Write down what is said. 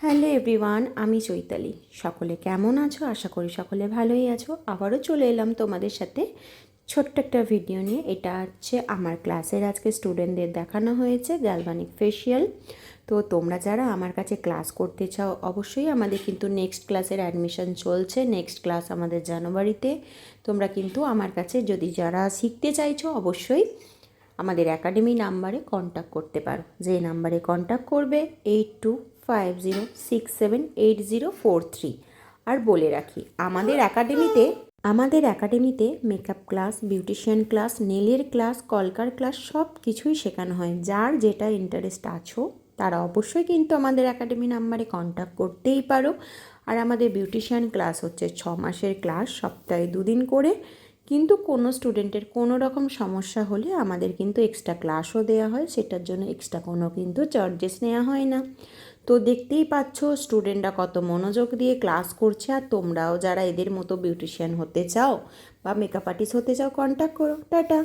Hello everyone, আমি চৈতালি। সকলে কেমন আছো? আশা করি সকলে ভালোই আছো। আবারও চলে এলাম তোমাদের সাথে ছোট্ট একটা ভিডিও নিয়ে। এটা হচ্ছে আমার ক্লাসের আজকে স্টুডেন্টদের দেখানো হয়েছে গ্যালভানিক ফেসিয়াল। তো তোমরা যারা আমার কাছে ক্লাস করতে চাও, অবশ্যই আমাদের কিন্তু নেক্সট ক্লাসের অ্যাডমিশন চলছে। নেক্সট ক্লাস আমাদের জানুয়ারিতে। তোমরা কিন্তু আমার কাছে যদি যারা শিখতে চাইছো, অবশ্যই আমাদের একাডেমি নাম্বারে কন্ট্যাক্ট করতে পারো। যে নাম্বারে কন্ট্যাক্ট করবে 8250678043। আর বলে রাখি, আমাদের একাডেমিতে মেকআপ ক্লাস, বিউটিশিয়ান ক্লাস, নেলের ক্লাস, কলকার ক্লাস সব কিছুই শেখানো হয়। যার যেটা ইন্টারেস্ট আছো তারা অবশ্যই কিন্তু আমাদের একাডেমি নাম্বারে কন্ট্যাক্ট করতেই পারো। আর আমাদের বিউটিশিয়ান ক্লাস হচ্ছে 6 মাসের ক্লাস, সপ্তাহে 2 দিন করে। কিন্তু কোনো স্টুডেন্টের কোনো রকম সমস্যা হলে আমাদের কিন্তু এক্সট্রা ক্লাসও দেওয়া হয়, সেটার জন্য এক্সট্রা কোনো কিন্তু চার্জেস নেওয়া হয় না। তো দেখতেই পাচ্ছ স্টুডেন্টরা কত মনোযোগ দিয়ে ক্লাস করছে। আর তোমরাও যারা এদের মতো বিউটিশিয়ান হতে চাও বা মেকআপ আর্টিস্ট হতে চাও, কন্ট্যাক্ট করো। টাটা।